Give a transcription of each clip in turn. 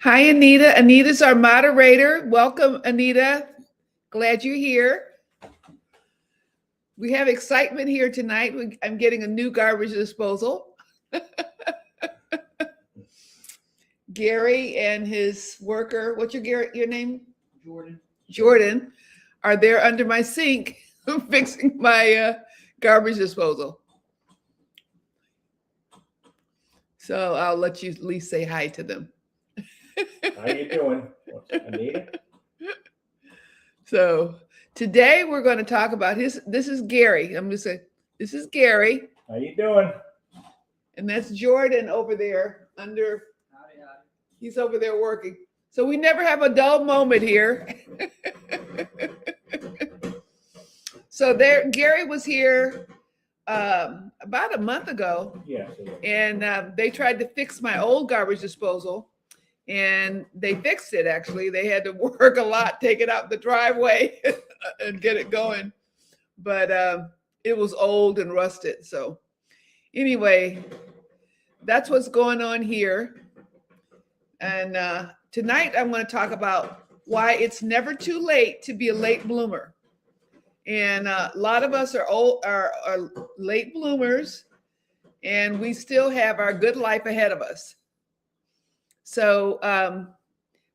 Hi, Anita. Anita's our moderator. Welcome, Anita. Glad you're here. We have excitement here tonight. I'm getting a new garbage disposal. Gary and his worker, what's your name? Jordan are there under my sink fixing my garbage disposal. So I'll let you at least say hi to them. How you doing, Anita? So today we're going to talk about this is Gary. I'm going to say, this is Gary. How you doing? And that's Jordan over there under, he's over there working. So we never have a dull moment here. So there, Gary was here about a month ago. Yes. And they tried to fix my old garbage disposal. And they fixed it, actually. They had to work a lot, take it out the driveway and get it going. But it was old and rusted. So anyway, that's what's going on here. And tonight I'm going to talk about why it's never too late to be a late bloomer. And a lot of us are late bloomers, and we still have our good life ahead of us. So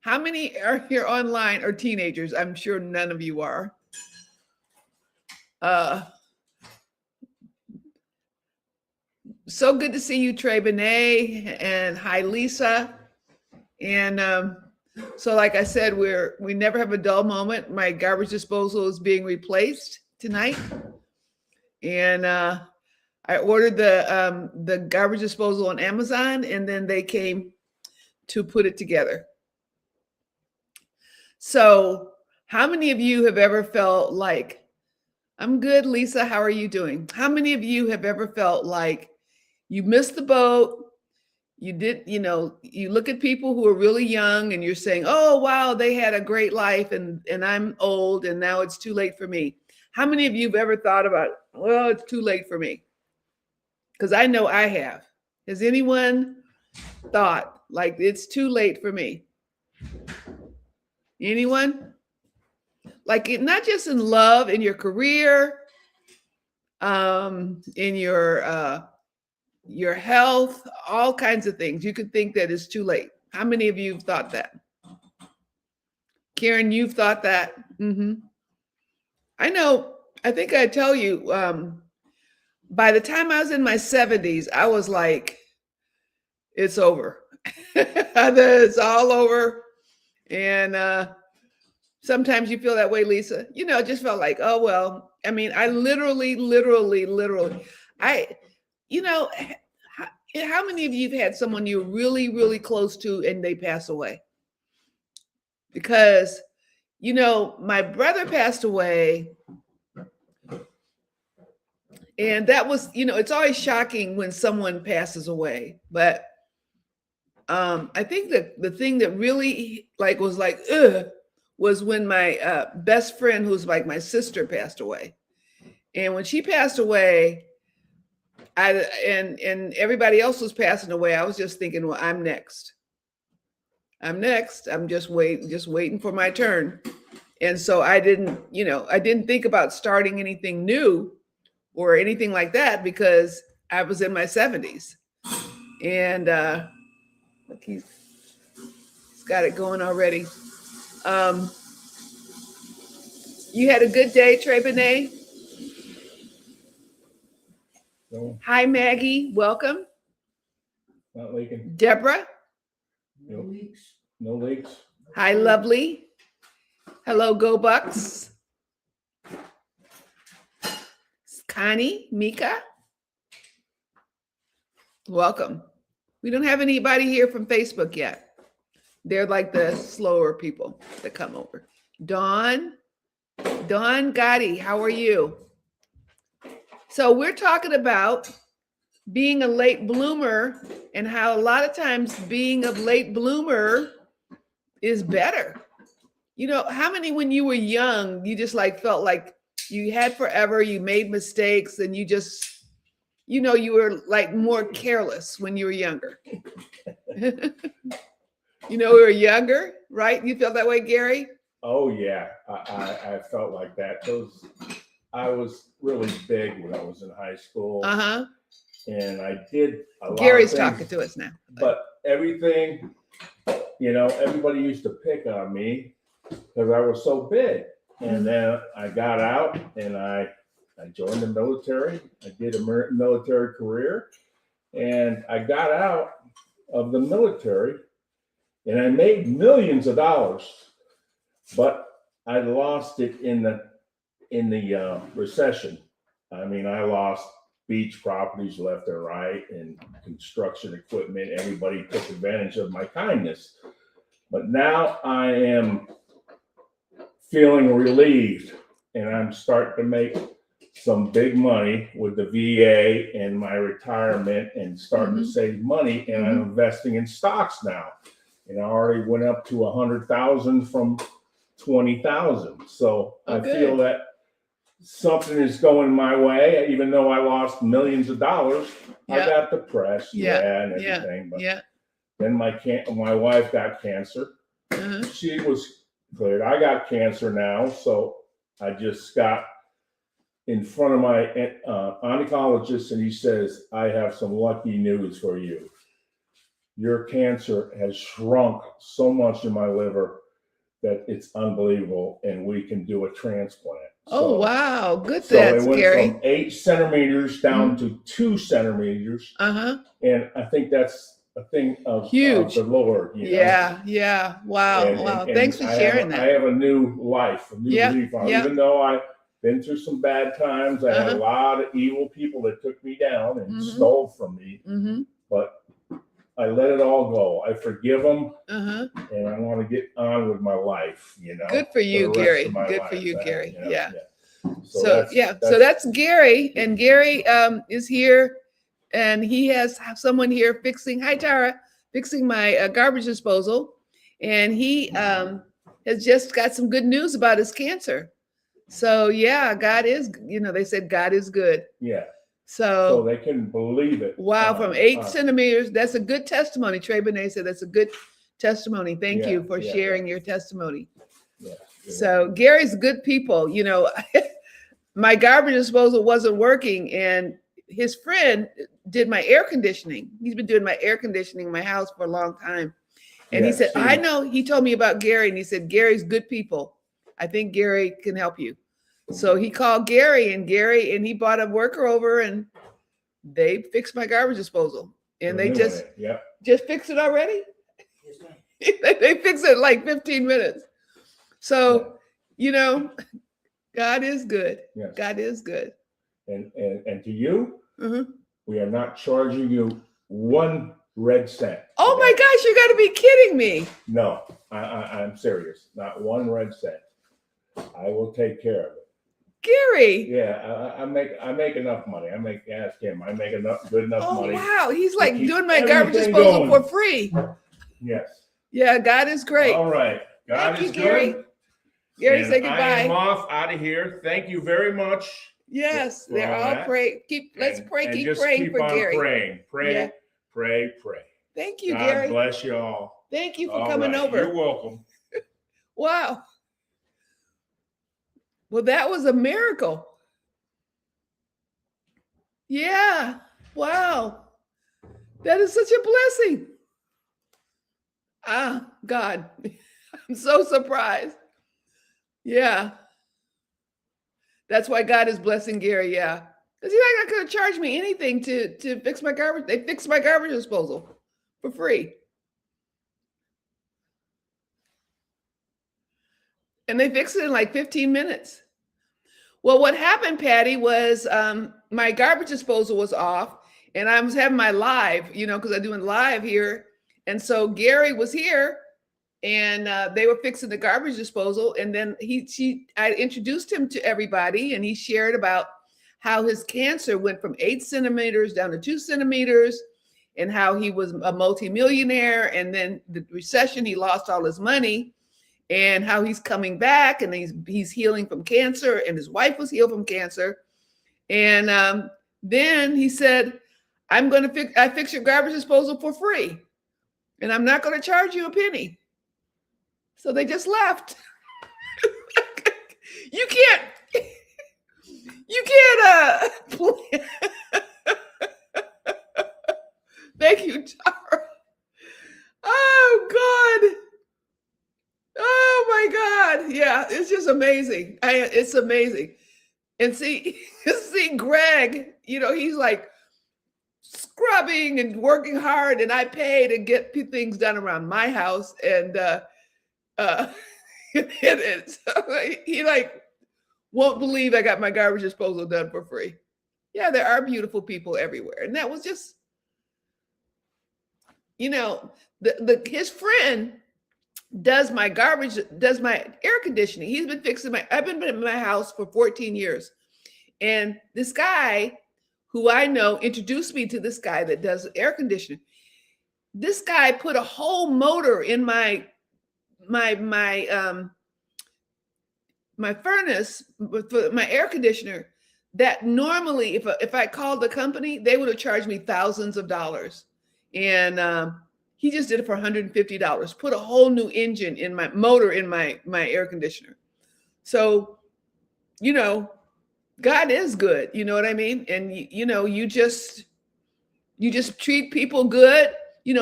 how many are here online are teenagers? I'm sure none of you are. So good to see you, Trey Benet, and hi, Lisa. And so like I said, we never have a dull moment. My garbage disposal is being replaced tonight. And I ordered the garbage disposal on Amazon, and then they came to put it together. So how many of you have ever felt like, I'm good, Lisa, how are you doing? How many of you have ever felt like you missed the boat? You did, you look at people who are really young and you're saying, oh, wow, they had a great life and I'm old and now it's too late for me. How many of you have ever thought about, well, it's too late for me? Because I know I have. Has anyone thought like it's too late for me? Anyone? Like not just in love, in your career, in your health, all kinds of things. You could think that it's too late. How many of you have thought that? Karen, you've thought that? Mm-hmm. I know. I think I tell you, by the time I was in my 70s, I was like, it's over. It's all over. And sometimes you feel that way, Lisa. It just felt like, oh, well, I mean, I literally, how many of you have had someone you're really, really close to and they pass away? Because, my brother passed away. And that was, it's always shocking when someone passes away. But I think that the thing that really was like, ugh, was when my best friend, who's like my sister, passed away. And when she passed away, and everybody else was passing away, I was just thinking, well, I'm next. I'm just waiting for my turn. And so I didn't think about starting anything new or anything like that because I was in my 70s. And look, he's got it going already. You had a good day, Trey Benet? No. Hi, Maggie. Welcome. Not leaking. Deborah? No leaks. No leaks. Hi, lovely. Hello, Go Bucks. Connie, Mika. Welcome. We don't have anybody here from Facebook yet. They're like the slower people that come over. Dawn Gotti, how are you? So we're talking about being a late bloomer and how a lot of times being a late bloomer is better. How many when you were young, you just felt like you had forever, you made mistakes and you just, you were more careless when you were younger. You know, we were younger, right? You felt that way, Gary? Oh yeah, I felt like that. I was really big when I was in high school, Uh-huh. and I did a lot Gary's of things, talking to us now. but everything, everybody used to pick on me because I was so big. And then I got out and I joined the military. I did a military career, and I got out of the military, and I made millions of dollars, but I lost it in the recession. I mean, I lost beach properties left and right, and construction equipment. Everybody took advantage of my kindness. But now I am feeling relieved, and I'm starting to make some big money with the VA and my retirement, and starting to save money, and I'm investing in stocks now. And I already went up to 100,000 from 20,000. So I feel that something is going my way, even though I lost millions of dollars. I got depressed, and everything. But then my wife got cancer. She was cleared. I got cancer now, so I just got in front of my oncologist, and he says, "I have some lucky news for you. Your cancer has shrunk so much in my liver that it's unbelievable, and we can do a transplant." Oh, wow. Good. So That's it went Gary. from 8 centimeters down to 2 centimeters. And I think that's a thing of huge. The Lord. Yeah. Wow. Wow. Thanks for sharing that. I have a new life, a new leaf on. Even though I've been through some bad times, I had a lot of evil people that took me down and stole from me. But I let it all go. I forgive them, and I want to get on with my life. Good for you, Gary. Good for you, Gary. Yeah. So that's Gary, and Gary is here, and he has someone here fixing. Hi, Tara, fixing my garbage disposal, and he has just got some good news about his cancer. So yeah, God is. They said God is good. Yeah. So they can believe it. Wow, from 8 centimeters. That's a good testimony. Trey Benet said that's a good testimony. Thank you for sharing your testimony. So Gary's good people. My garbage disposal wasn't working, and his friend did my air conditioning. He's been doing my air conditioning in my house for a long time. And he said, I know, he told me about Gary, and he said, Gary's good people. I think Gary can help you. So he called Gary, and he brought a worker over, and they fixed my garbage disposal. And they just fixed it already. They fixed it in like 15 minutes. So, God is good. Yes. God is good. And to you, we are not charging you 1 red cent. Oh my gosh, you got to be kidding me. No, I'm serious. Not 1 red cent. I will take care of it. Gary. Yeah, I make enough money. Ask him. I make good enough money. Oh wow, he's like doing my garbage disposal for free. Yes. Yeah, God is great. All right. God is good. Gary. Gary, say goodbye. I am off out of here. Thank you very much. Yes, they're all pray. Let's pray. Keep praying for Gary. Pray. Thank you, God Gary. Bless you all. Thank you for coming over. You're welcome. Wow. Well, that was a miracle. Yeah. Wow. That is such a blessing. God. I'm so surprised. Yeah. That's why God is blessing Gary. Yeah. Because he's not going to charge me anything to fix my garbage. They fixed my garbage disposal for free. And they fixed it in like 15 minutes. Well, what happened, Patty, was my garbage disposal was off, and I was having my live, because I'm doing live here. And so Gary was here, and they were fixing the garbage disposal. And then I introduced him to everybody, and he shared about how his cancer went from 8 centimeters down to 2 centimeters, and how he was a multimillionaire. And then the recession, he lost all his money. And how he's coming back, and he's healing from cancer, and his wife was healed from cancer. And then he said, I fix your garbage disposal for free. and I'm not going to charge you a penny. So they just left. You can't, you can't, thank you, Tara. Oh, God. Oh, my God. Yeah, it's just amazing. It's amazing. And see, Greg, he's like scrubbing and working hard, and I pay to get things done around my house. And he like won't believe I got my garbage disposal done for free. Yeah, there are beautiful people everywhere. And that was just, his friend does my air conditioning. He's been fixing I've been in my house for 14 years. And this guy who I know introduced me to this guy that does air conditioning. This guy put a whole motor in my furnace for my air conditioner that normally if I called the company, they would have charged me thousands of dollars. And he just did it for $150, put a whole new engine in my motor in my air conditioner. So, God is good. You know what I mean? And you just treat people good.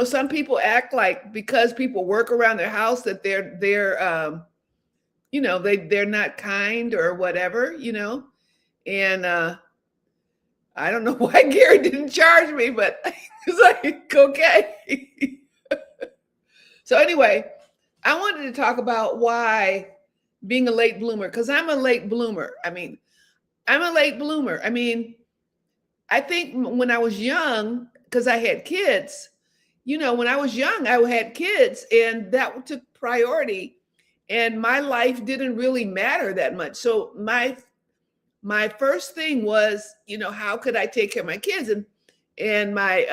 Some people act like because people work around their house that they're they're not kind or whatever, and I don't know why Gary didn't charge me, but it's like, okay. So anyway, I wanted to talk about why being a late bloomer, because I'm a late bloomer. I think when I was young, because I had kids, when I was young, I had kids and that took priority. And my life didn't really matter that much. So my first thing was, how could I take care of my kids? And my,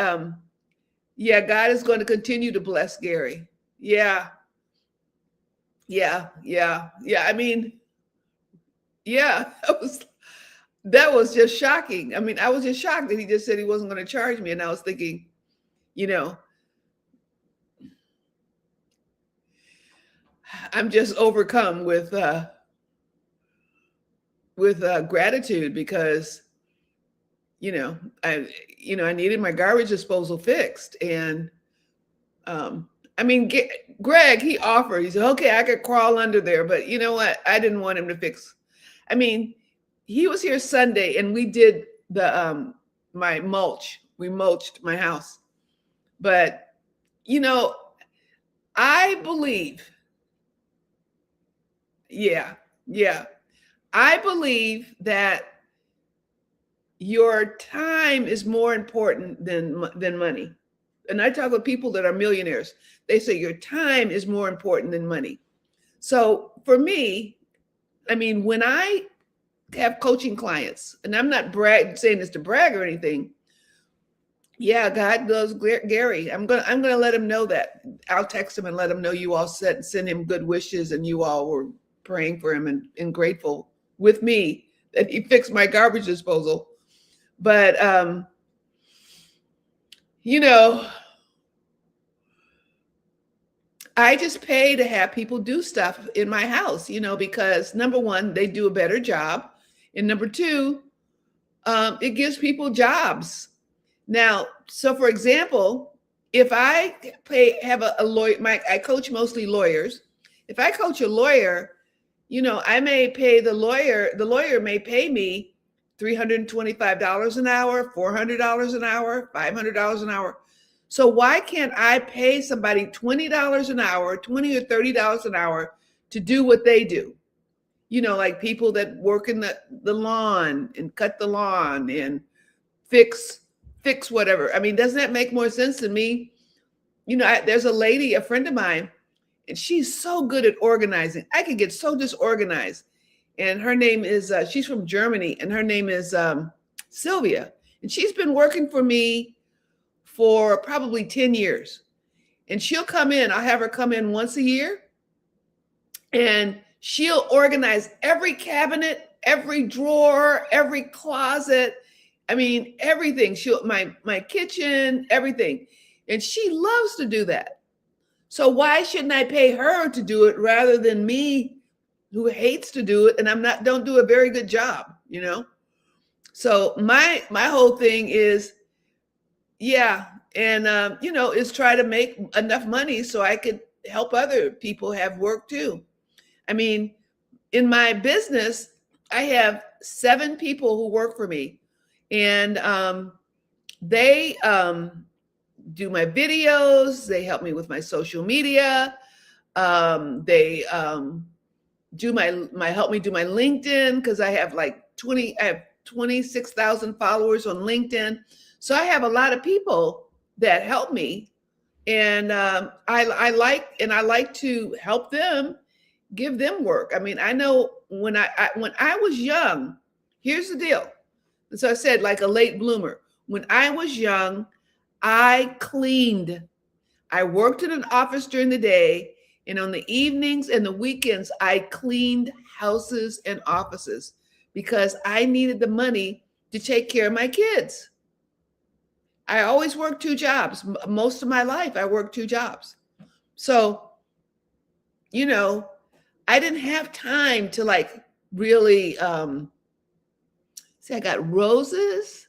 God is going to continue to bless Gary. Yeah. That was just shocking. I was just shocked that he just said he wasn't going to charge me. And I was thinking, I'm just overcome with gratitude because, I needed my garbage disposal fixed. And, Greg, he offered, he said, okay, I could crawl under there, but you know what? I didn't want him to fix. He was here Sunday and we did the, my mulch. We mulched my house, but I believe, I believe that your time is more important than money. And I talk with people that are millionaires. They say your time is more important than money. So for me, when I have coaching clients, and I'm not saying this to brag or anything. Yeah, God loves Gary. I'm gonna let him know that. I'll text him and let him know you all send him good wishes and you all were praying for him and grateful with me that he fixed my garbage disposal. But I just pay to have people do stuff in my house, because number one, they do a better job. And number two, it gives people jobs. Now, so for example, if I have a lawyer, I coach mostly lawyers. If I coach a lawyer, I may pay the lawyer may pay me $325 an hour, $400 an hour, $500 an hour. So why can't I pay somebody $20 an hour, $20 or $30 an hour to do what they do? Like people that work in the lawn and cut the lawn and fix whatever. Doesn't that make more sense to me? There's a lady, a friend of mine, and she's so good at organizing. I could get so disorganized. And her name is, she's from Germany, and her name is Sylvia. And she's been working for me for probably 10 years. And she'll come in, I'll have her come in once a year, and she'll organize every cabinet, every drawer, every closet. Everything. My kitchen, everything. And she loves to do that. So why shouldn't I pay her to do it rather than me who hates to do it and don't do a very good job, you know? So my whole thing is, yeah, and is try to make enough money so I could help other people have work too. I mean, in my business, I have 7 people who work for me, and they do my videos. They help me with my social media. They do my help me do my LinkedIn, because I have like 26,000 followers on LinkedIn. So I have a lot of people that help me, and I like to help them, give them work. I mean, I know when I was young, here's the deal. So I said, like a late bloomer. When I was young, I cleaned. I worked in an office during the day, and on the evenings and the weekends, I cleaned houses and offices because I needed the money to take care of my kids. I always worked 2 jobs. Most of my life, I worked 2 jobs. So, I didn't have time to like really see, I got roses.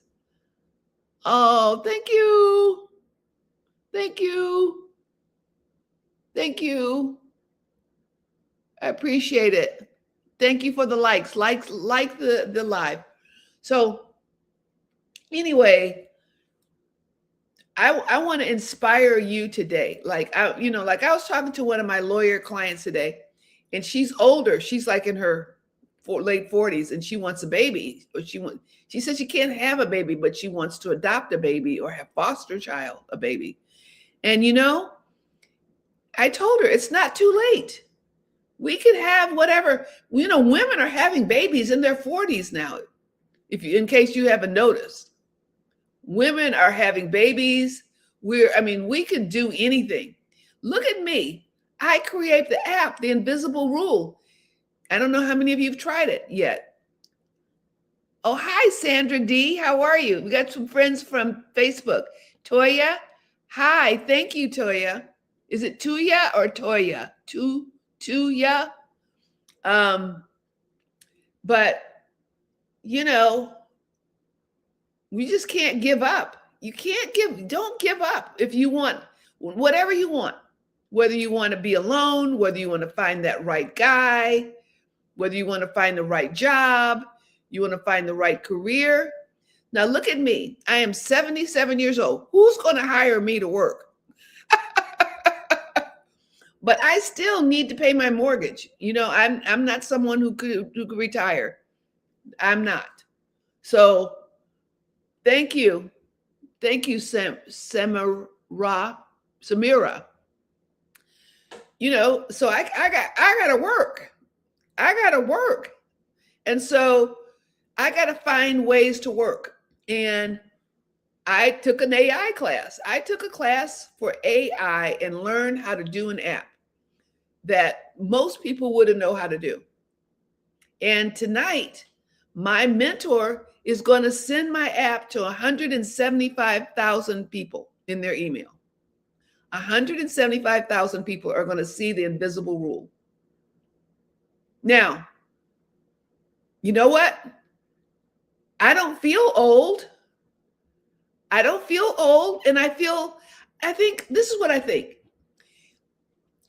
Oh, thank you. Thank you. Thank you. I appreciate it. Thank you for the likes. Like the live. So anyway, I want to inspire you today. Like I was talking to one of my lawyer clients today, and she's older. She's like in her late 40s, and she wants a baby. Or she said she can't have a baby, but she wants to adopt a baby or have foster child a baby. And I told her it's not too late. We can have whatever. Women are having babies in their 40s now. In case you haven't noticed. Women are having babies. We could do anything. Look at me. I create the app, The Invisible Rule. I don't know how many of you have tried it yet. Oh, hi, Sandra D. How are you? We got some friends from Facebook. Toya. Hi. Thank you, Toya. Is it Tuya or Toya? Tuya. But, we just can't give up. Don't give up. If you want whatever you want, whether you want to be alone, whether you want to find that right guy, whether you want to find the right job, you want to find the right career. Now look at me. I am 77 years old. Who's going to hire me to work? But I still need to pay my mortgage. I'm not someone who could retire. I'm not. So thank you. Thank you, Samira. So I gotta work. I gotta work. And so I gotta find ways to work. And I took an AI class. I took a class for AI and learned how to do an app that most people wouldn't know how to do. And tonight, my mentor is going to send my app to 175,000 people in their email. 175,000 people are going to see The Invisible Rule. Now, you know what? I don't feel old. And I think this is what I think.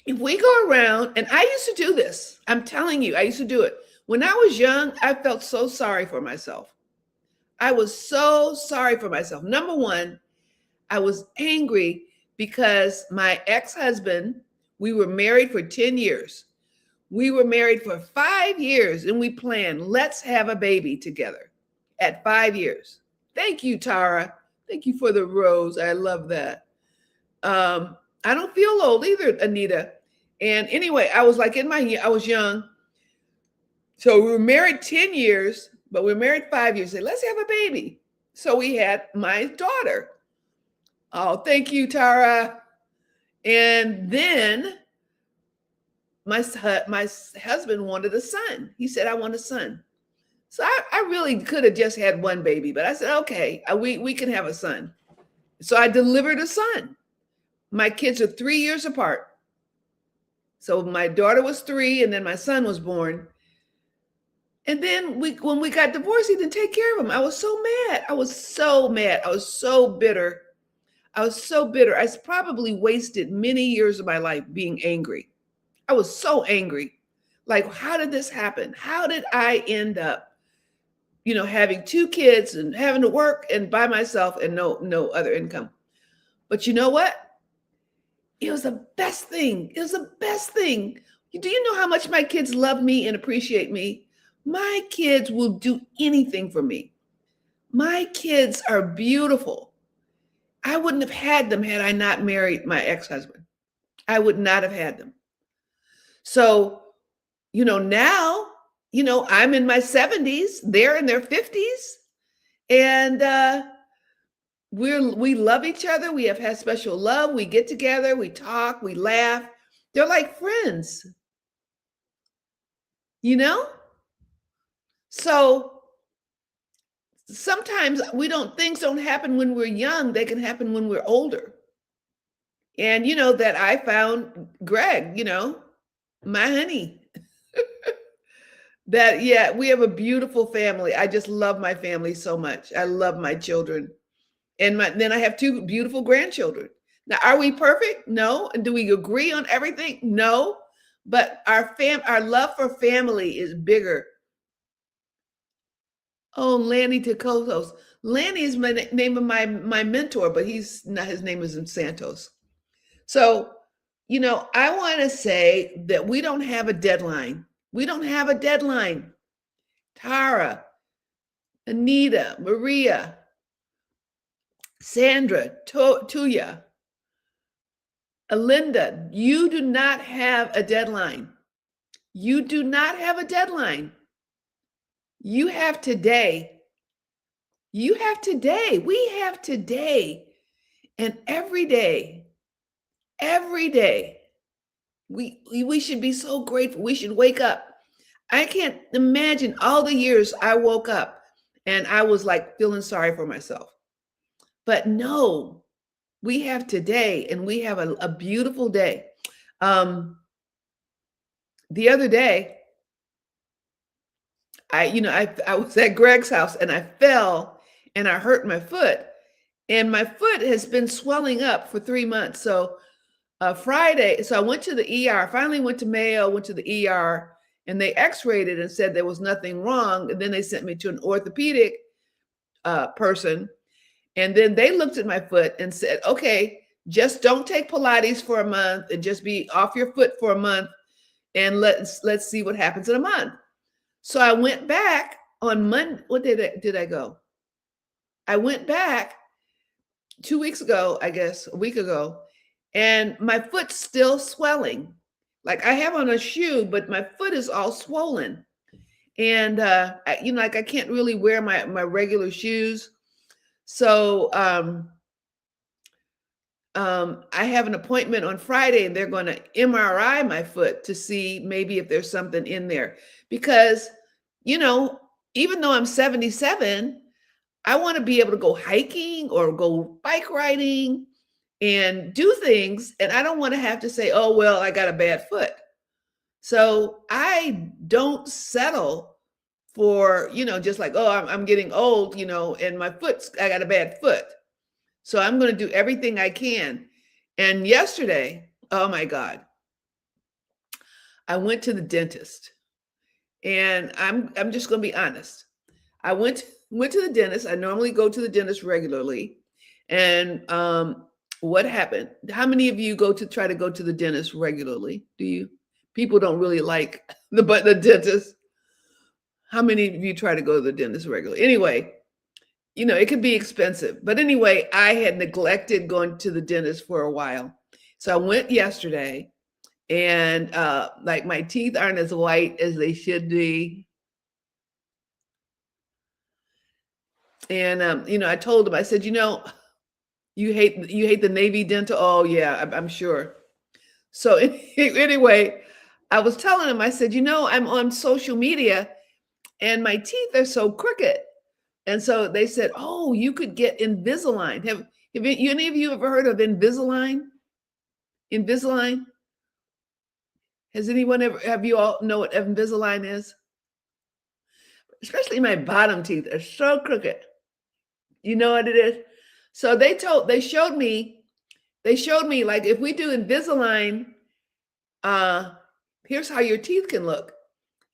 If we go around, and I used to do this, I'm telling you, I used to do it. When I was young, I felt so sorry for myself. I was so sorry for myself. Number one, I was angry because my ex-husband, we were married for 10 years. We were married for 5 years, and we planned, let's have a baby together at 5 years. Thank you, Tara. Thank you for the rose. I love that. I don't feel old either, Anita. And anyway, I was young. So we were married 10 years, but we were married 5 years. Said, let's have a baby. So we had my daughter. Oh, thank you, Tara. And then my husband wanted a son. He said, I want a son. So I really could have just had one baby, but I said, okay, we can have a son. So I delivered a son. My kids are 3 years apart. So my daughter was 3, and then my son was born. And then when we got divorced, he didn't take care of him. I was so mad. I was so mad. I was so bitter. I was so bitter. Probably wasted many years of my life being angry. I was so angry. Like, how did this happen? How did I end up, having 2 kids and having to work and by myself and no other income? But you know what? It was the best thing. It was the best thing. Do you know how much my kids love me and appreciate me? My kids will do anything for me. My kids are beautiful. I wouldn't have had them had I not married my ex-husband. I would not have had them. So, now, I'm in my 70s, they're in their 50s, and we love each other. We have had special love. We get together, we talk, we laugh. They're like friends, you know? So sometimes things don't happen when we're young, they can happen when we're older. And that I found Greg, my honey. That, yeah, we have a beautiful family. I just love my family so much. I love my children. And then I have 2 beautiful grandchildren. Now, are we perfect? No. And do we agree on everything? No. But our love for family is bigger. Oh, Lanny Takotos. Lanny is my name of my mentor, but he's not, his name is Santos. So, I want to say that we don't have a deadline. We don't have a deadline. Tara, Anita, Maria, Sandra, Tuya, Alinda, you do not have a deadline. You do not have a deadline. You have today. You have today. We have today. And every day, we should be so grateful. We should wake up. I can't imagine all the years I woke up and I was like feeling sorry for myself. But no, we have today, and we have a beautiful day. The other day, I was at Greg's house and I fell and I hurt my foot, and my foot has been swelling up for 3 months. So Friday, so I went to the ER, finally went to Mayo, went to the ER, and they x-rayed it and said there was nothing wrong. And then they sent me to an orthopedic person. And then they looked at my foot and said, okay, just don't take Pilates for a month and just be off your foot for a month. And let's see what happens in a month. So I went back on Monday. What did I go? I went back 2 weeks ago, I guess, a week ago, and my foot's still swelling. Like, I have on a shoe, but my foot is all swollen. And, I can't really wear my regular shoes. So I have an appointment on Friday, and they're going to MRI my foot to see maybe if there's something in there. Because, even though I'm 77, I want to be able to go hiking or go bike riding and do things. And I don't want to have to say, oh, well, I got a bad foot. So I don't settle for, just like, oh, I'm getting old, and I got a bad foot. So I'm going to do everything I can. And yesterday, oh my God, I went to the dentist, and I'm just going to be honest. I went to the dentist. I normally go to the dentist regularly. And what happened? How many of you try to go to the dentist regularly? Do you? People don't really like the dentist. How many of you try to go to the dentist regularly? Anyway, it could be expensive. But anyway, I had neglected going to the dentist for a while. So I went yesterday, and like, my teeth aren't as white as they should be. And I told him, I said, you hate the Navy dental. Oh yeah, I'm sure. So anyway, I was telling him, I said, I'm on social media and my teeth are so crooked. And so they said, oh, you could get Invisalign. Have any of you ever heard of Invisalign? Invisalign? Has anyone ever, have you all know what Invisalign is? Especially my bottom teeth are so crooked. You know what it is? So they showed me like if we do Invisalign, here's how your teeth can look.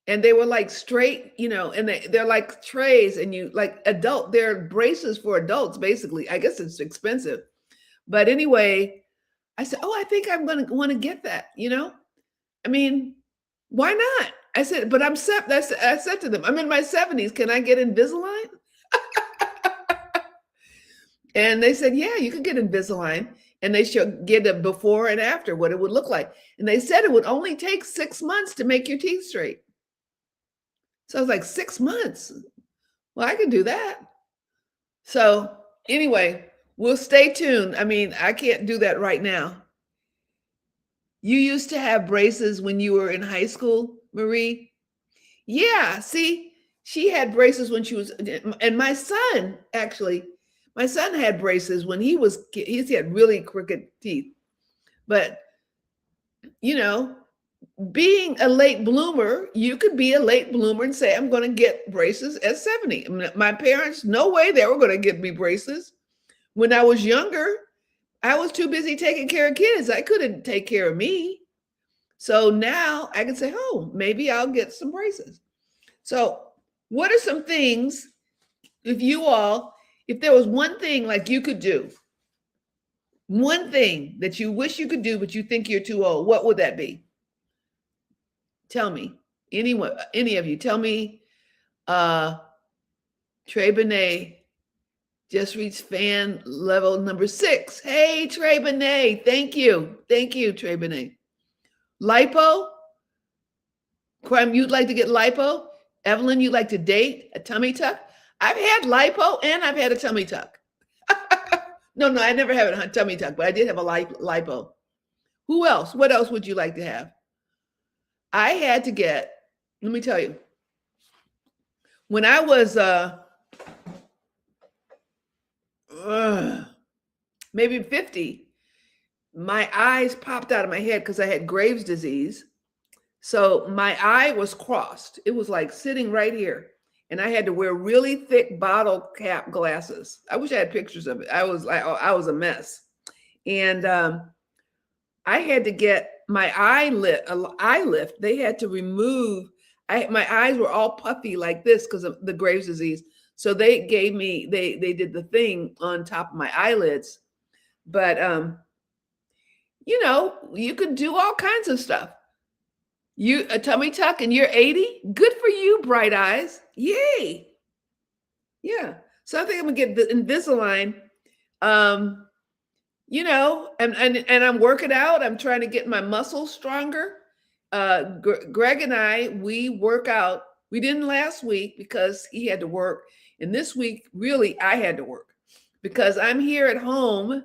And they were like straight, and they're like trays, and you like they're braces for adults, basically. I guess it's expensive. But anyway, I said, oh, I think I'm gonna want to get that, I mean, why not? I said, but I said to them, I'm in my 70s. Can I get Invisalign? And they said, yeah, you could get Invisalign. And they should get a before and after, what it would look like. And they said it would only take 6 months to make your teeth straight. So I was like, 6 months? Well, I could do that. So anyway, we'll stay tuned. I mean, I can't do that right now. You used to have braces when you were in high school, Marie? Yeah, see, she had braces when she was, and my son had braces when he had really crooked teeth. But, being a late bloomer, you could be a late bloomer and say, I'm going to get braces at 70. I mean, my parents, no way they were going to get me braces. When I was younger, I was too busy taking care of kids. I couldn't take care of me. So now I can say, oh, maybe I'll get some braces. So what are some things, if there was one thing like you could do, one thing that you wish you could do, but you think you're too old, what would that be? Tell me, any of you, tell me. Trey Benet just reached fan level number 6. Hey, Trey Benet, thank you, Trey Benet. Lipo, Crime, you'd like to get lipo? Evelyn, you'd like to date a tummy tuck? I've had lipo and I've had a tummy tuck. No, I never had a tummy tuck, but I did have a lipo. Who else? What else would you like to have? I had to get, let me tell you, when I was maybe 50, my eyes popped out of my head because I had Graves' disease. So my eye was crossed. It was like sitting right here. And I had to wear really thick bottle cap glasses. I wish I had pictures of it. I was a mess. And I had to get my eye lift. They had to remove, my eyes were all puffy like this because of the Graves' disease. So they gave me, they did the thing on top of my eyelids. But, you could do all kinds of stuff. You a tummy tuck and you're 80? Good for you, bright eyes. Yay. Yeah. So I think I'm gonna get the Invisalign. And I'm working out. I'm trying to get my muscles stronger. Greg and I, we work out. We didn't last week because he had to work. And this week, really, I had to work because I'm here at home.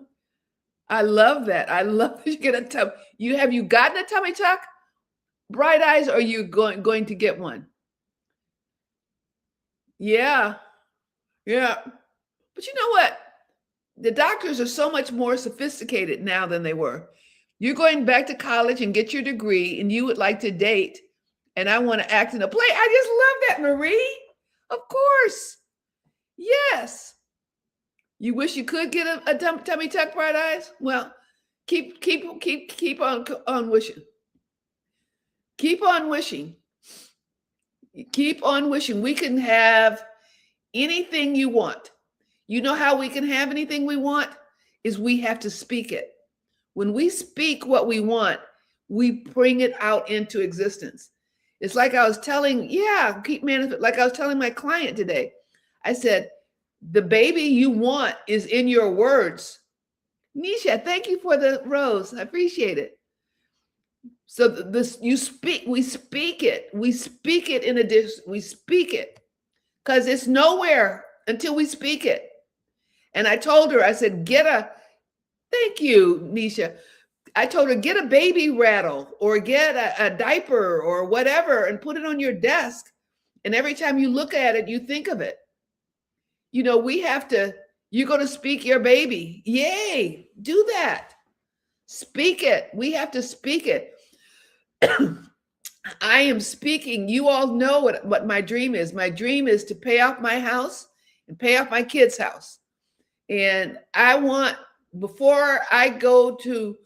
I love that. I love that you get a tummy. Have you gotten a tummy tuck? Bright eyes, or are you going to get one? Yeah. Yeah. But you know what? The doctors are so much more sophisticated now than they were. You're going back to college and get your degree, and you would like to date, and I want to act in a play. I just love that, Marie. Of course. Yes. You wish you could get a tummy tuck, bright eyes? Well, keep on wishing. Keep on wishing. Keep on wishing. We can have anything you want. You know how we can have anything we want? Is we have to speak it. When we speak what we want, we bring it out into existence. It's like I was telling, like I was telling my client today. I said, the baby you want is in your words. Nisha, thank you for the rose. I appreciate it. So we speak it in addition, we speak it because it's nowhere until we speak it. And I told her, I said, thank you, Nisha. I told her, get a baby rattle or get a diaper or whatever and put it on your desk. And every time you look at it, you think of it. You're going to speak your baby. Yay, do that. Speak it. We have to speak it. I am speaking. You all know what my dream is. My dream is to pay off my house and pay off my kids' house. And I want, before I go to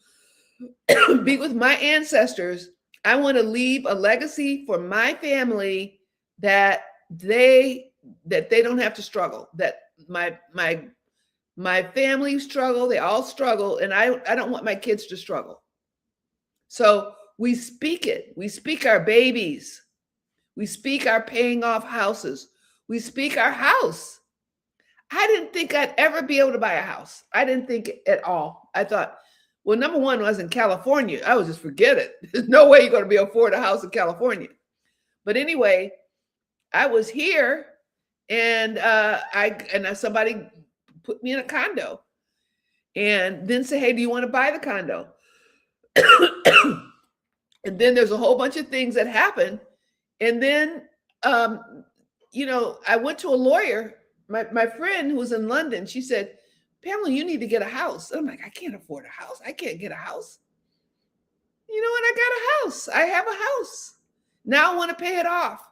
be with my ancestors, I want to leave a legacy for my family that they don't have to struggle. That my family struggle, they all struggle, and I don't want my kids to struggle. So we speak it. We speak our babies. We speak our paying off houses. We speak our house. I didn't think I'd ever be able to buy a house. I didn't think at all. I thought, well, number one, I was in California. I was just forget it. There's no way you're going to be able to afford a house in California. But anyway, I was here, and somebody put me in a condo, and then say, hey, do you want to buy the condo? And then there's a whole bunch of things that happen. And then, I went to a lawyer. My friend who was in London, she said, Pamela, you need to get a house. And I'm like, I can't afford a house. I can't get a house. You know what? I got a house. I have a house. Now I want to pay it off.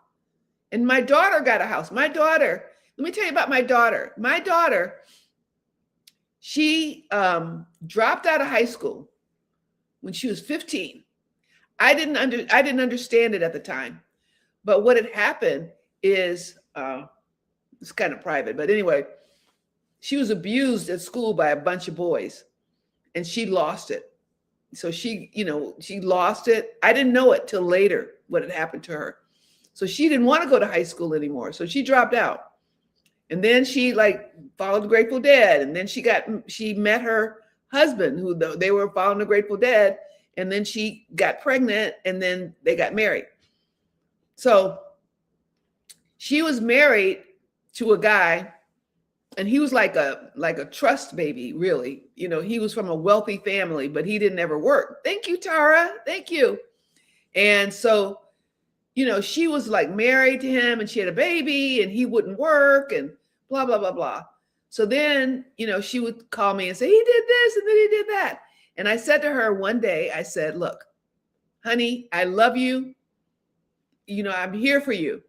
And my daughter got a house. My daughter, let me tell you about my daughter. My daughter, she dropped out of high school when she was 15. I didn't understand it at the time. But what had happened is, it's kind of private, but anyway, she was abused at school by a bunch of boys, and she lost it. So she lost it. I didn't know it till later what had happened to her. So she didn't want to go to high school anymore. So she dropped out. And then she followed the Grateful Dead. And then she met her husband, who they were following the Grateful Dead. And then she got pregnant, and then they got married. So she was married to a guy, and he was like a trust baby, really. He was from a wealthy family, but he didn't ever work. Thank you, Tara. Thank you. And so, she was married to him, and she had a baby, and he wouldn't work, and blah, blah, blah, blah. So then, she would call me and say, he did this, and then he did that. And I said to her one day, I said, look, honey, I love you. I'm here for you.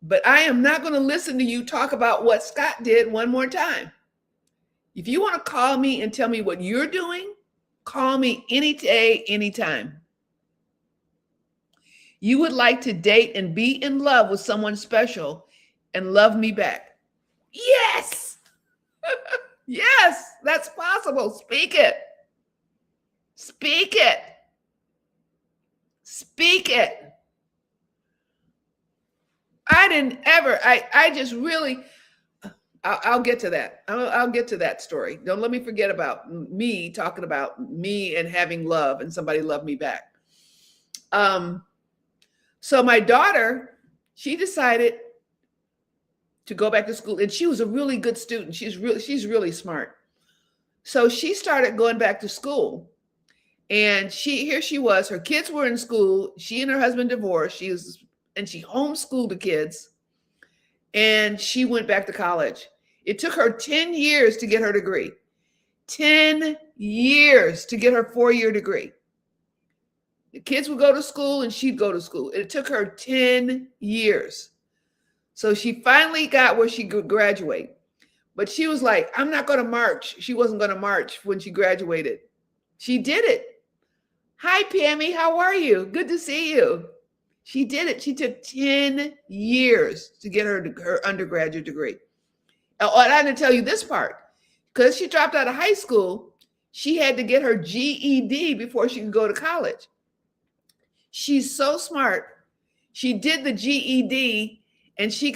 But I am not going to listen to you talk about what Scott did one more time. If you want to call me and tell me what you're doing, call me any day, anytime. You would like to date and be in love with someone special and love me back. Yes. Yes, that's possible. Speak it. Speak it. Speak it. I didn't ever, I just really, I'll get to that. I'll get to that story. Don't let me forget about me talking about me and having love and somebody loved me back. So my daughter, she decided to go back to school, and she was a really good student. She's really smart. So she started going back to school, and here she was, her kids were in school. She and her husband divorced. She homeschooled the kids, and she went back to college. It took her 10 years to get her degree. 10 years to get her 4-year degree. The kids would go to school and she'd go to school. It took her 10 years. So she finally got where she could graduate. But she was like, I'm not going to march. She wasn't going to march when she graduated. She did it. Hi, Pammy. How are you? Good to see you. She did it. She took 10 years to get her undergraduate degree. And I didn't tell you this part. Because she dropped out of high school, she had to get her GED before she could go to college. She's so smart. She did the GED, and she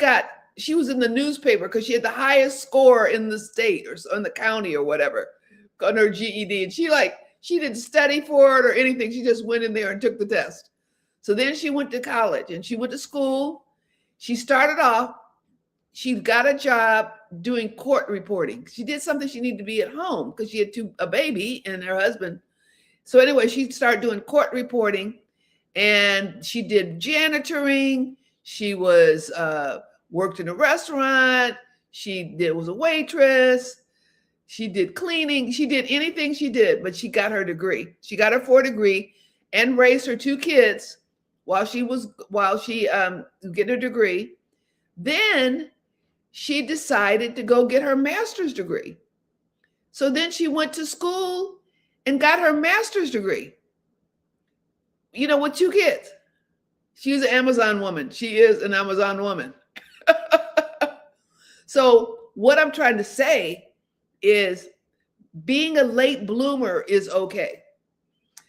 was in the newspaper because she had the highest score in the state or in the county or whatever on her GED. And she didn't study for it or anything. She just went in there and took the test. So then she went to college and she went to school. She started off, she got a job doing court reporting. She did something she needed to be at home because she had a baby and her husband. So anyway, she started doing court reporting, and she did janitoring. She was worked in a restaurant. She was a waitress. She did cleaning. She did anything she did, but she got her degree. She got her 4th degree and raised her 2 kids while she get her degree. Then she decided to go get her master's degree. So then she went to school and got her master's degree. You know what you get? She's an Amazon woman. She is an Amazon woman. So what I'm trying to say is being a late bloomer is okay.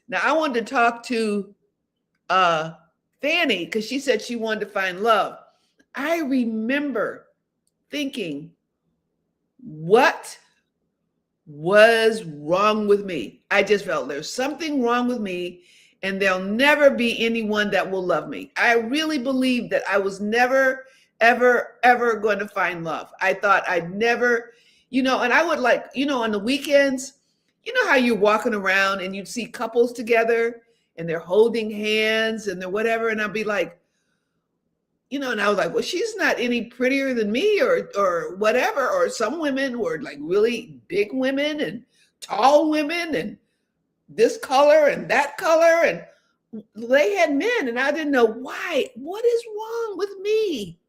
Now, I wanted to talk to Fanny because she said she wanted to find love. I remember thinking, what was wrong with me? I just felt there's something wrong with me, and there'll never be anyone that will love me. I really believed that I was never, ever, ever going to find love. I thought I'd never, and I would on the weekends, you know how you're walking around and you'd see couples together and they're holding hands and they're whatever. And I'd be like, and I was like, well, she's not any prettier than me or whatever. Or some women were like really big women and tall women and this color and that color. And they had men and I didn't know why. What is wrong with me?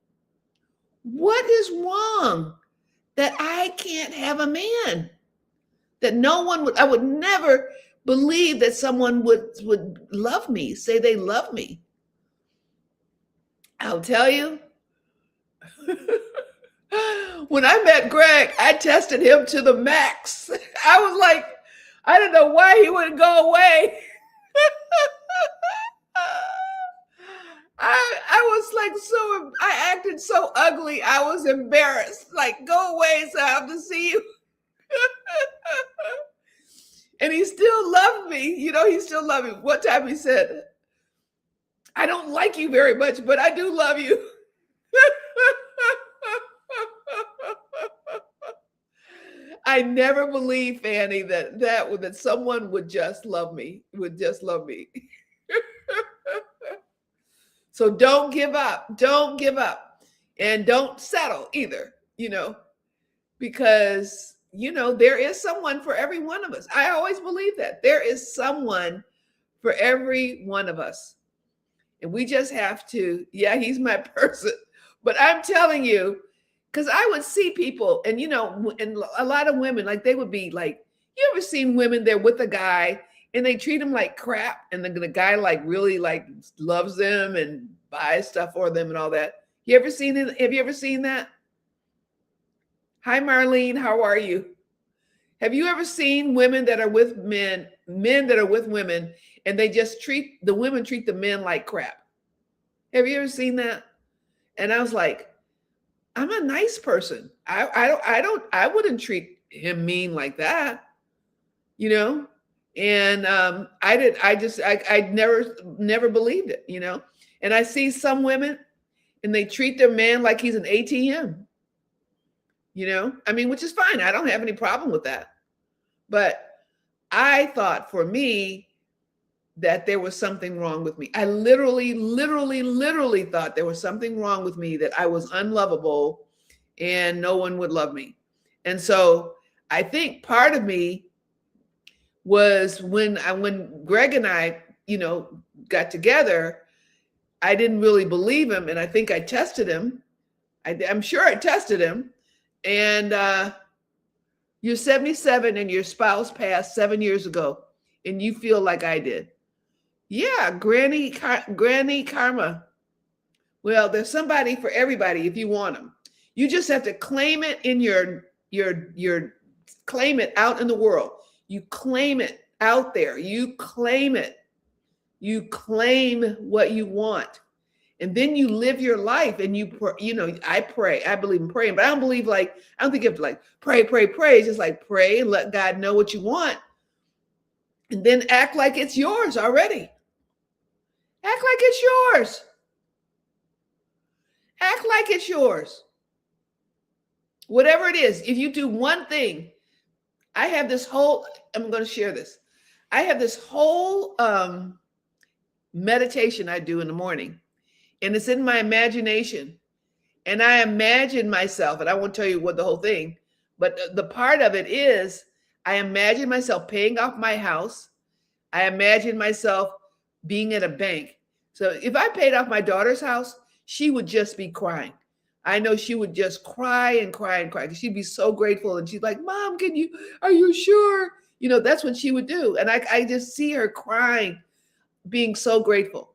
What is wrong that I can't have a man? That I would never believe that someone would love me, say they love me. I'll tell you, when I met Greg, I tested him to the max. I was like, I don't know why he wouldn't go away. I acted so ugly. I was embarrassed. Like, go away, so I have to see you. And he still loved me. He still loved me. One time he said, I don't like you very much, but I do love you. I never believed, Fanny, that someone would just love me, So don't give up. Don't give up. And don't settle either, because, there is someone for every one of us. I always believe that. There is someone for every one of us. And we just have to, he's my person. But I'm telling you, because I would see people and, and a lot of women, like they would be like, you ever seen women, they're with a guy and they treat him like crap. And the guy like really like loves them and buys stuff for them and all that. You ever seen it? Have you ever seen that? Hi, Marlene. How are you? Have you ever seen women that are with men that are with women, and they just treat the men like crap? Have you ever seen that? And I was like, I'm a nice person. I wouldn't treat him mean like that, And I never believed it, And I see some women, and they treat their man like he's an ATM. Which is fine. I don't have any problem with that. But I thought for me that there was something wrong with me. I literally thought there was something wrong with me, that I was unlovable and no one would love me. And so I think part of me was when Greg and I, got together, I didn't really believe him. And I think I tested him. I'm sure I tested him. And you're 77 and your spouse passed 7 years ago and you feel like I did. Yeah, Granny Karma. Well, there's somebody for everybody if you want them. You just have to claim it in your claim it out in the world. You claim it out there. You claim it. You claim what you want. And then you live your life and I pray. I believe in praying, but I don't think you have to like pray. It's just like pray and let God know what you want. And then act like it's yours already. Act like it's yours. Act like it's yours. Whatever it is, if you do one thing, I'm going to share this. I have this whole meditation I do in the morning. And it's in my imagination. And I imagine myself, and I won't tell you what the whole thing, but the part of it is I imagine myself paying off my house. I imagine myself being at a bank. So if I paid off my daughter's house, she would just be crying. I know she would just cry and cry and cry. She'd be so grateful. And she's like, Mom, are you sure? That's what she would do. And I just see her crying, being so grateful.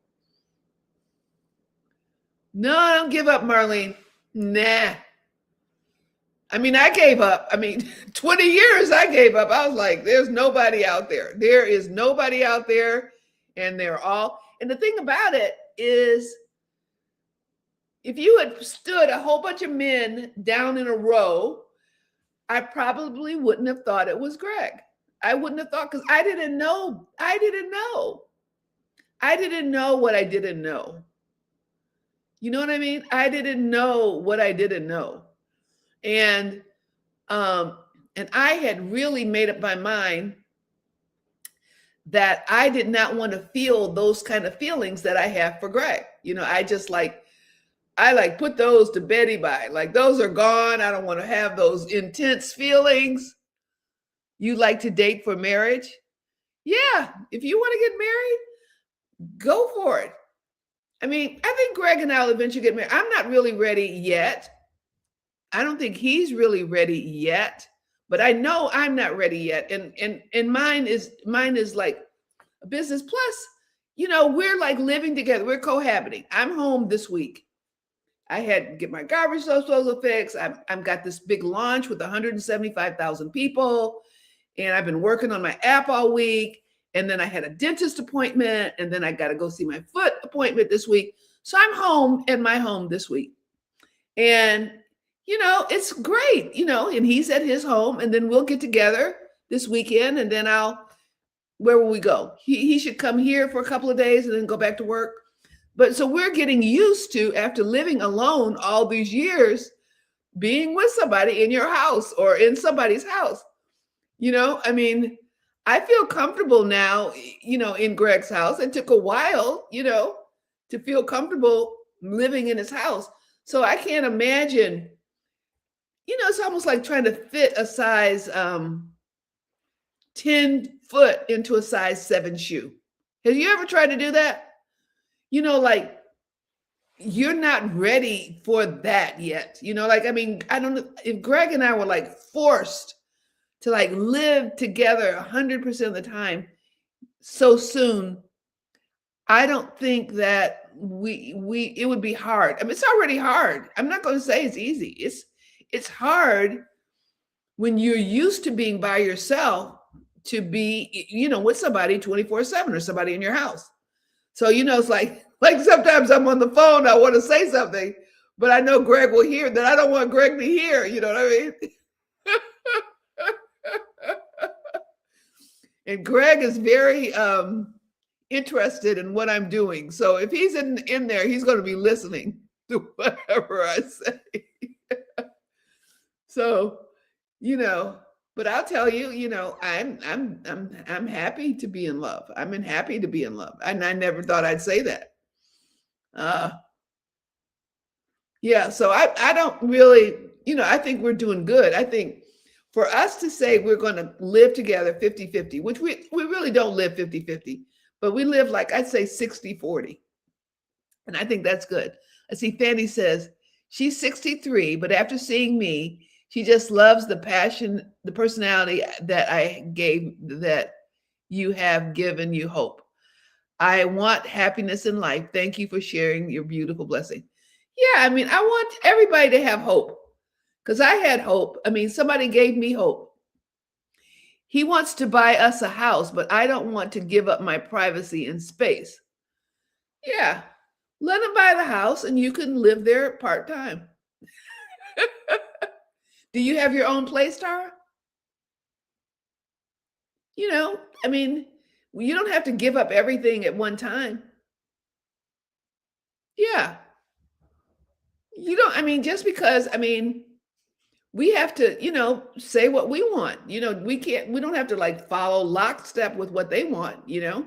No, I don't give up, Marlene. Nah. I mean, I gave up. 20 years I gave up. I was like, there's nobody out there. There is nobody out there. And and the thing about it is, if you had stood a whole bunch of men down in a row, I probably wouldn't have thought it was Greg. I wouldn't have thought, because I didn't know. I didn't know what I didn't know. You know what I mean? I didn't know what I didn't know. And I had really made up my mind that I did not want to feel those kind of feelings that I have for Greg. I put those to Betty by. Like, those are gone. I don't want to have those intense feelings. You like to date for marriage? Yeah. If you want to get married, go for it. I think Greg and I will eventually get married. I'm not really ready yet. I don't think he's really ready yet, but I know I'm not ready yet. And mine is like a business. Plus, we're like living together. We're cohabiting. I'm home this week. I had to get my garbage disposal fixed. I've got this big launch with 175,000 people. And I've been working on my app all week. And then I had a dentist appointment. And then I got to go see my foot appointment this week. So I'm home in my home this week. And, it's great, and he's at his home. And then we'll get together this weekend. And then where will we go? He should come here for a couple of days and then go back to work. But so we're getting used to, after living alone all these years, being with somebody in your house or in somebody's house. I feel comfortable now, in Greg's house. It took a while, to feel comfortable living in his house. So I can't imagine, it's almost like trying to fit a size 10 foot into a size 7 shoe. Have you ever tried to do that? You're not ready for that yet. I don't know if Greg and I were forced to live together 100% of the time so soon. I don't think that it would be hard. It's already hard. I'm not going to say it's easy. It's hard when you're used to being by yourself to be, with somebody 24/7 or somebody in your house. So, it's like sometimes I'm on the phone, I want to say something, but I know Greg will hear that. I don't want Greg to hear, you know what I mean? And Greg is very interested in what I'm doing. So if he's in there, he's going to be listening to whatever I say. So, but I'll tell you, I'm happy to be in love. I'm happy to be in love. And I never thought I'd say that. Yeah, so I don't really, I think we're doing good. I think for us to say we're going to live together 50-50, which we really don't live 50-50, but we live I'd say 60-40. And I think that's good. I see Fanny says she's 63, but after seeing me, she just loves the passion, the personality that you have given you hope. I want happiness in life. Thank you for sharing your beautiful blessing. Yeah, I want everybody to have hope, because I had hope. Somebody gave me hope. He wants to buy us a house, but I don't want to give up my privacy and space. Yeah, let him buy the house and you can live there part-time. Do you have your own place, Tara? You don't have to give up everything at one time. Yeah. You don't, just because, we have to, say what we want. We don't have to follow lockstep with what they want, it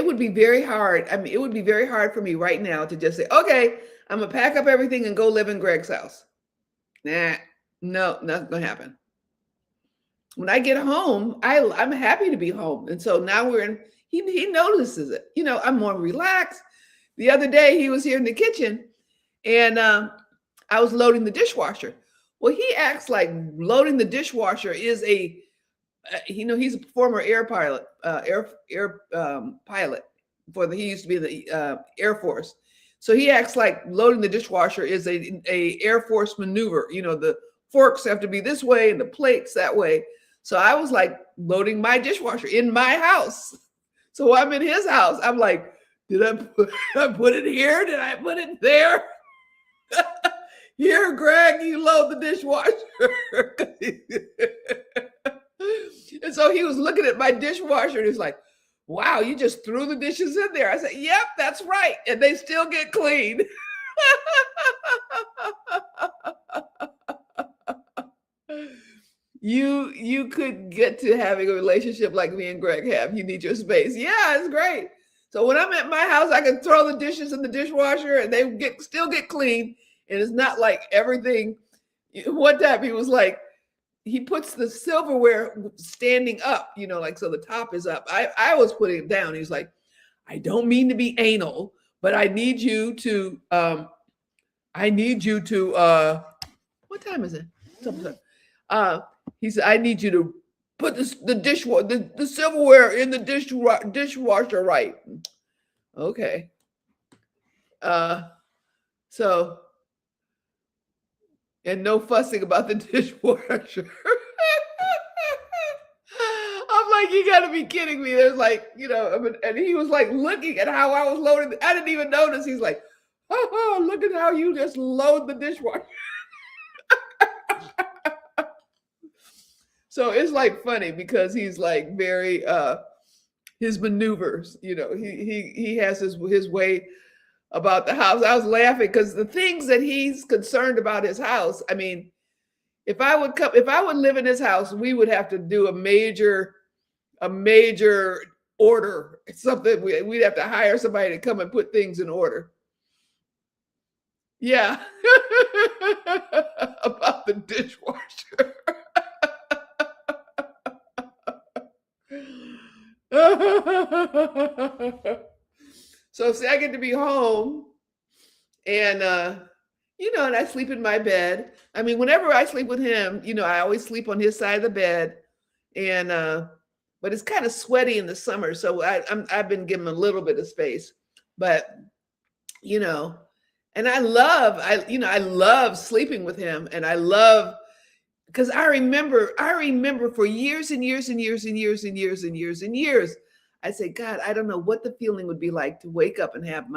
would be very hard. It would be very hard for me right now to just say, okay, I'm gonna pack up everything and go live in Greg's house. Nah, no, not gonna happen. when I get home, I'm happy to be home. And so now he notices it. I'm more relaxed. The other day he was here in the kitchen and I was loading the dishwasher. Well, he acts like loading the dishwasher is he's a former air pilot, pilot he used to be in the Air Force. So he acts like loading the dishwasher is a Air Force maneuver. The forks have to be this way and the plates that way. So I was like loading my dishwasher in my house. So I'm in his house. I'm like, did I put it here? Did I put it there? Here, Greg, you load the dishwasher. And so he was looking at my dishwasher and he's like, wow, you just threw the dishes in there. I said, yep, that's right. And they still get clean. You could get to having a relationship like me and Greg have. You need your space. Yeah, it's great. So when I'm at my house, I can throw the dishes in the dishwasher and they still get clean. And it's not like everything. One time he was like, he puts the silverware standing up, like so the top is up. I was putting it down. He's like, I don't mean to be anal, but I need you to what time is it? He said, I need you to put the silverware in the dishwasher right. Okay. So, and no fussing about the dishwasher. I'm like, you gotta be kidding me. There's like, and he was like looking at how I was loading. I didn't even notice. He's like, oh, look at how you just load the dishwasher. So it's like funny because he's like very his maneuvers, he has his way about the house. I was laughing because the things that he's concerned about his house. I mean, if I would live in his house, we would have to do a major order, something. We'd have to hire somebody to come and put things in order. Yeah. About the dishwasher. So see, I get to be home and and I sleep in my bed. I mean, whenever I sleep with him, I always sleep on his side of the bed. And but it's kind of sweaty in the summer, so I've been giving him a little bit of space. But and I love sleeping with him, and I love because I remember for years and years and years and years and years and years and years, I say, God, I don't know what the feeling would be like to wake up and have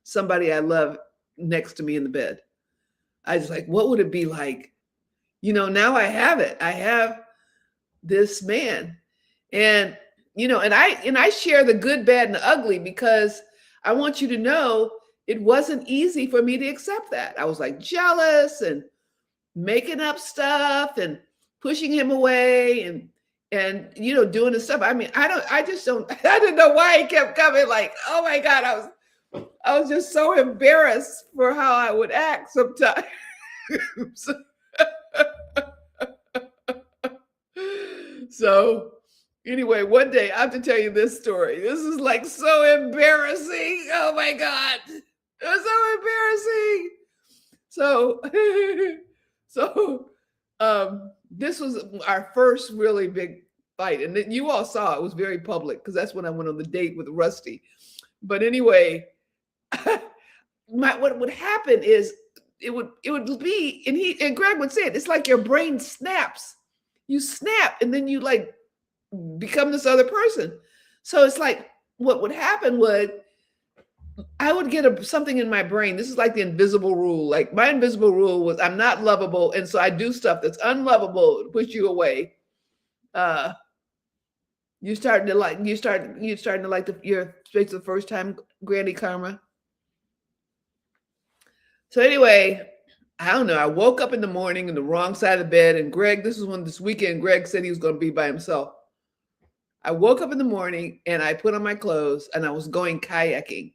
somebody I love next to me in the bed. I was like, what would it be like? Now I have it. I have this man, and and I share the good, bad, and the ugly because I want you to know it wasn't easy for me to accept that. I was like jealous and making up stuff and pushing him away and doing the stuff. I mean, I didn't know why he kept coming. Like, oh my God, I was just so embarrassed for how I would act sometimes. So anyway, one day I have to tell you this story. This is like so embarrassing. Oh my God. It was so embarrassing. So this was our first really big fight. And then you all saw it was very public because that's when I went on the date with Rusty. But anyway, what would happen is it would be, and Greg would say it, it's like your brain snaps. You snap and then you like become this other person. So it's like what would happen I would get something in my brain. This is like the invisible rule. Like my invisible rule was I'm not lovable. And so I do stuff that's unlovable to push you away. You're starting to like your space the first time, Granny Karma. So anyway, I don't know. I woke up in the morning in the wrong side of the bed. And Greg, this weekend, Greg said he was going to be by himself. I woke up in the morning and I put on my clothes and I was going kayaking.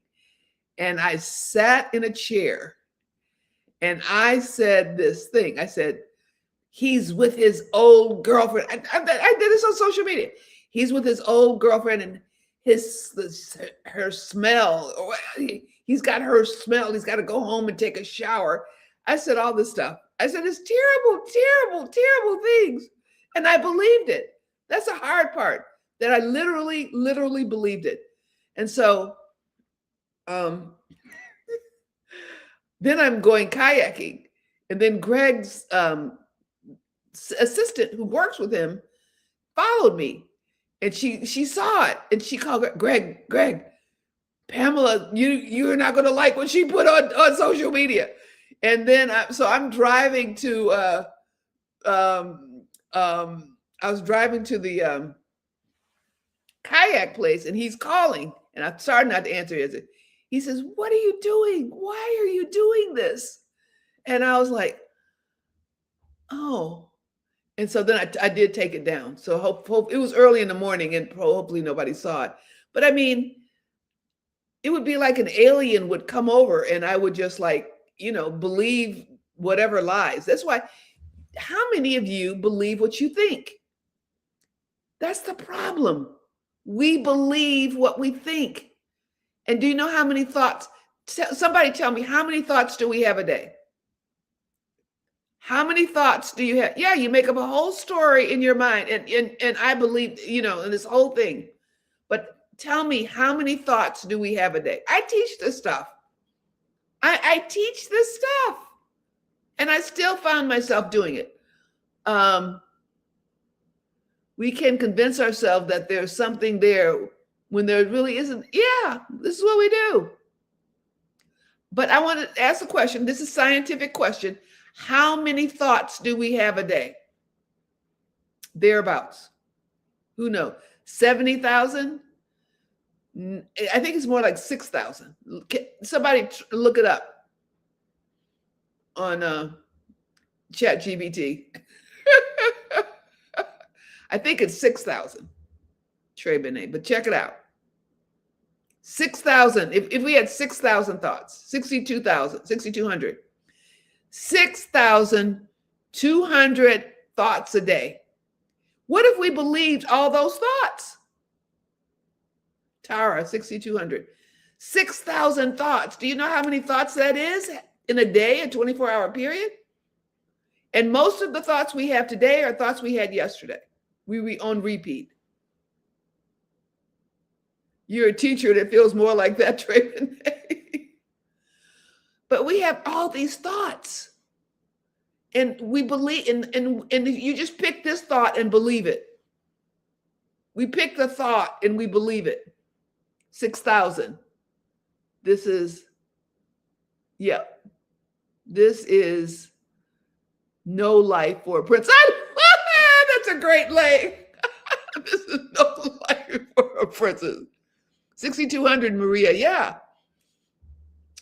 And I sat in a chair and I said this thing. I said, he's with his old girlfriend. I did this on social media. He's with his old girlfriend and her smell. He's got her smell. He's got to go home and take a shower. I said all this stuff. I said, it's terrible, terrible, terrible things. And I believed it. That's the hard part, that I literally believed it. And so then I'm going kayaking. And then Greg's assistant who works with him followed me. And she saw it and she called Greg, Pamela, you're not going to like what she put on social media. And then I'm driving to I was driving to the kayak place, and he's calling, and I'm sorry not to answer it. He says, "What are you doing? Why are you doing this?" And I was like, "Oh." And so then I did take it down. So hope it was early in the morning, and hopefully nobody saw it. But I mean, it would be like an alien would come over, and I would just believe whatever lies. That's why. How many of you believe what you think? That's the problem. We believe what we think. And do you know how many thoughts? Somebody tell me, how many thoughts do we have a day? How many thoughts do you have? Yeah, you make up a whole story in your mind. And I believe, in this whole thing. But tell me, how many thoughts do we have a day? I teach this stuff. I teach this stuff. And I still found myself doing it. We can convince ourselves that there's something there when there really isn't. Yeah, this is what we do. But I want to ask a question. This is a scientific question. How many thoughts do we have a day? Thereabouts. Who knows? 70,000? I think it's more like 6,000. Somebody look it up on ChatGPT. I think it's 6,000. Trey Benet, but check it out. 6,000. If we had 6,000 thoughts, 6,200, 6,200 thoughts a day. What if we believed all those thoughts? Tara, 6,200. 6,000 thoughts. Do you know how many thoughts that is in a day, a 24-hour period? And most of the thoughts we have today are thoughts we had yesterday. We on repeat. You're a teacher that feels more like that, Trey. But we have all these thoughts. And we believe, and you just pick this thought and believe it. We pick the thought and we believe it. 6,000. This is no life for a prince. That's a great lay. This is no life for a princess. 6,200, Maria. Yeah.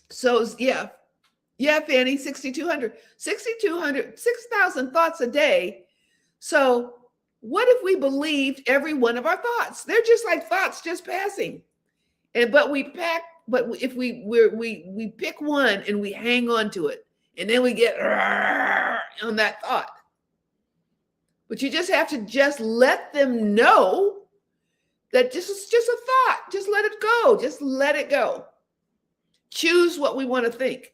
So, yeah, Fanny, 6,200. 6,200, 6,000 thoughts a day. So what if we believed every one of our thoughts? They're just like thoughts just passing. But if we pick one and we hang on to it, and then we get on that thought. But you just have to just let them know that this is just a thought. Just let it go. Just let it go. Choose what we want to think.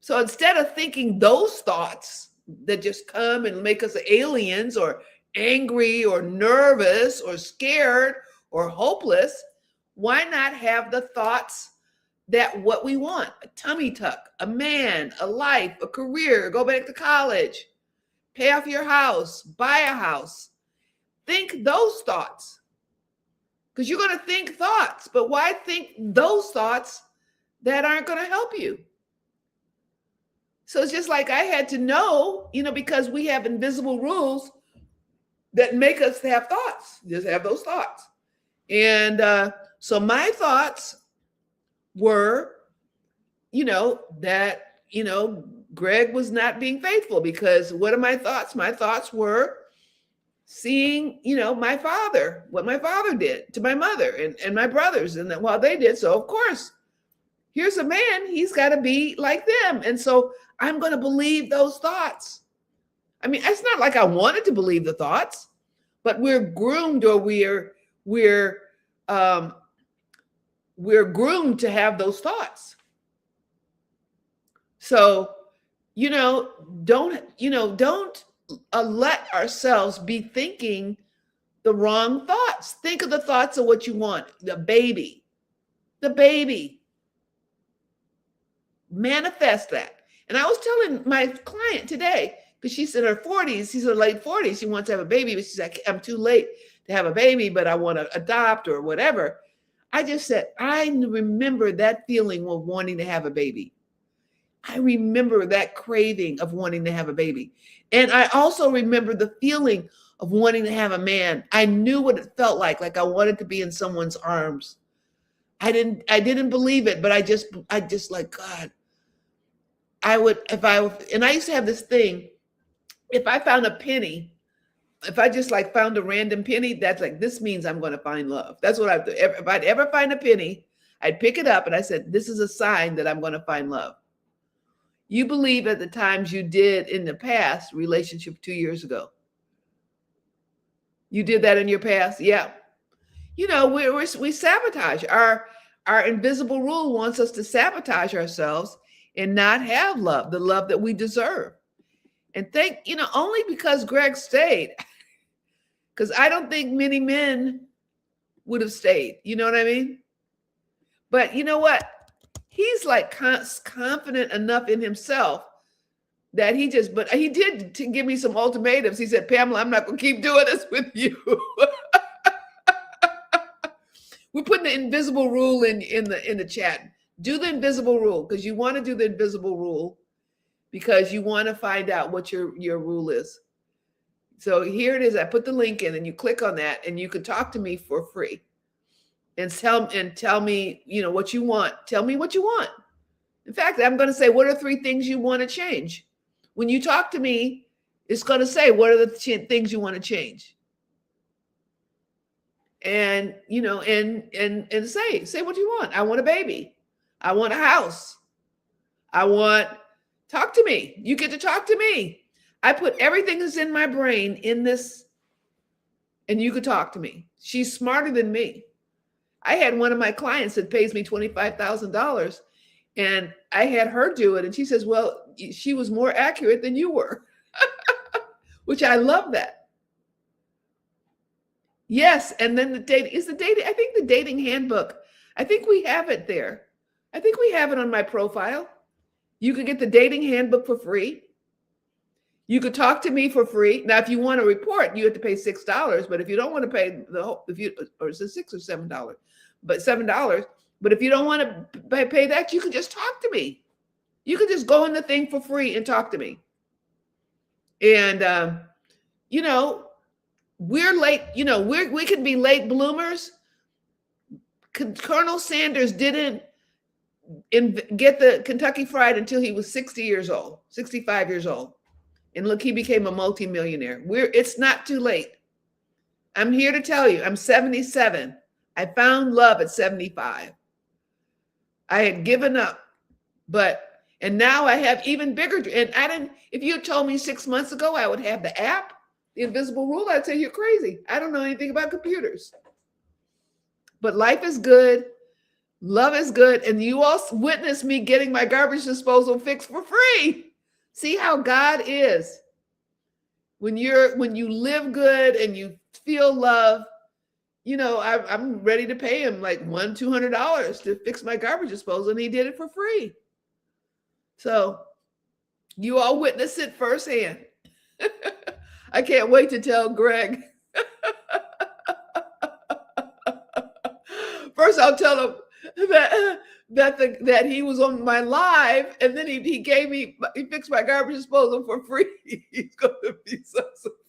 So instead of thinking those thoughts that just come and make us aliens or angry or nervous or scared or hopeless, why not have the thoughts that what we want? A tummy tuck, a man, a life, a career, go back to college, pay off your house, buy a house. Think those thoughts. Because you're going to think thoughts, but why think those thoughts that aren't going to help you? So it's just like I had to know, because we have invisible rules that make us have thoughts, just have those thoughts. And so my thoughts were, that, Greg was not being faithful, because what are my thoughts? My thoughts were seeing, my father, what my father did to my mother and my brothers, and while they did. So of course, here's a man, he's got to be like them. And so I'm going to believe those thoughts. I mean, it's not like I wanted to believe the thoughts, but we're groomed, or um, we're groomed to have those thoughts. So, don't let ourselves be thinking the wrong thoughts. Think of the thoughts of what you want. The baby. Manifest that. And I was telling my client today, because she's in her 40s, she's in her late 40s, she wants to have a baby, but she's like, I'm too late to have a baby, but I want to adopt or whatever. I just said, I remember that feeling of wanting to have a baby. I remember that craving of wanting to have a baby. And I also remember the feeling of wanting to have a man. I knew what it felt like I wanted to be in someone's arms. I didn't believe it, but I just like, God, and I used to have this thing, if I found a penny, if I just like found a random penny, that's like, this means I'm going to find love. That's what I do. If I'd ever find a penny, I'd pick it up and I said, this is a sign that I'm going to find love. You believe at the times you did in the past relationship 2 years ago. You did that in your past? Yeah. We sabotage. Our invisible rule wants us to sabotage ourselves and not have love, the love that we deserve. And only because Greg stayed, because I don't think many men would have stayed. You know what I mean? But you know what? He's like confident enough in himself that but he did give me some ultimatums. He said, Pamela, I'm not going to keep doing this with you. We're putting the invisible rule in the chat. Do the invisible rule, because you want to do the invisible rule because you want to find out what your rule is. So here it is. I put the link in and you click on that and you can talk to me for free and tell me, what you want. Tell me what you want. In fact, I'm going to say, what are 3 things you want to change? When you talk to me, it's going to say, what are the things you want to change? And, and say what you want. I want a baby. I want a house. Talk to me. You get to talk to me. I put everything that's in my brain in this, and you could talk to me. She's smarter than me. I had one of my clients that pays me $25,000, and I had her do it. And she says, well, she was more accurate than you were, which I love that. Yes. And then I think the dating handbook, I think we have it there. I think we have it on my profile. You could get the dating handbook for free. You could talk to me for free. Now, if you want a report, you have to pay $6. But if you don't want to pay or is it $6 or $7? But $7. But if you don't want to pay that, you can just talk to me. You can just go in the thing for free and talk to me. And we're late. We can be late bloomers. Colonel Sanders didn't get the Kentucky Fried until he was 65 years old. And look, he became a multimillionaire. It's not too late. I'm here to tell you, I'm 77. I found love at 75. I had given up, and now I have even bigger. And if you had told me 6 months ago I would have the app, the invisible rule, I'd say you're crazy. I don't know anything about computers. But life is good. Love is good. And you all witnessed me getting my garbage disposal fixed for free. See how God is. When you live good and you feel love, I'm ready to pay him like $200 to fix my garbage disposal, and he did it for free. So you all witness it firsthand. I can't wait to tell Greg. First, I'll tell him that he was on my live, and then he fixed my garbage disposal for free. He's going to be so surprised.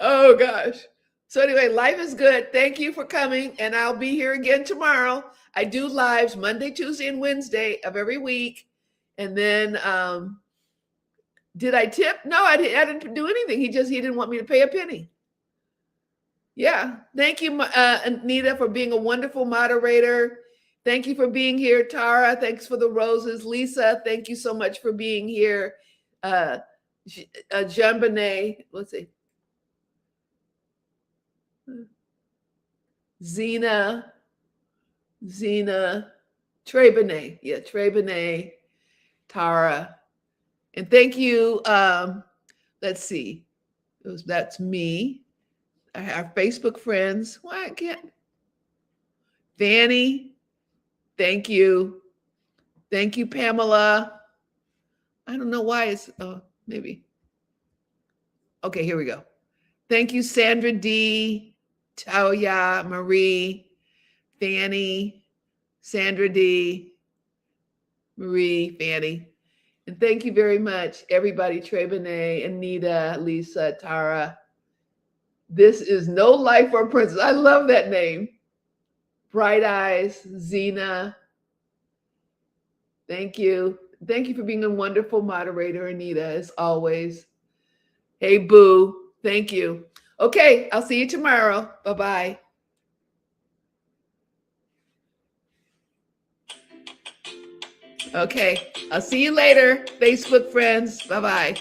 Oh gosh. So anyway, life is good. Thank you for coming, and I'll be here again tomorrow. I do lives Monday, Tuesday, and Wednesday of every week. And then did I tip? No, I didn't do anything. He didn't want me to pay a penny. Yeah. Thank you, Anita, for being a wonderful moderator. Thank you for being here, Tara. Thanks for the roses. Lisa, thank you so much for being here. Jean Benet, let's see. Zena, Trey Benet. Yeah, Trey Benet, Tara. And thank you. Let's see. That's me. I have Facebook friends. Why I can't? Fanny, thank you. Thank you, Pamela. I don't know why it's, maybe. Okay, here we go. Thank you, Sandra D, Tauya, Marie, Fanny, Sandra D, Marie, Fanny. And thank you very much, everybody, Trey Benet, Anita, Lisa, Tara. This is No Life for a Princess. I love that name. Bright Eyes, Zena. Thank you. Thank you for being a wonderful moderator, Anita, as always. Hey, Boo. Thank you. Okay, I'll see you tomorrow. Bye-bye. Okay, I'll see you later, Facebook friends. Bye-bye.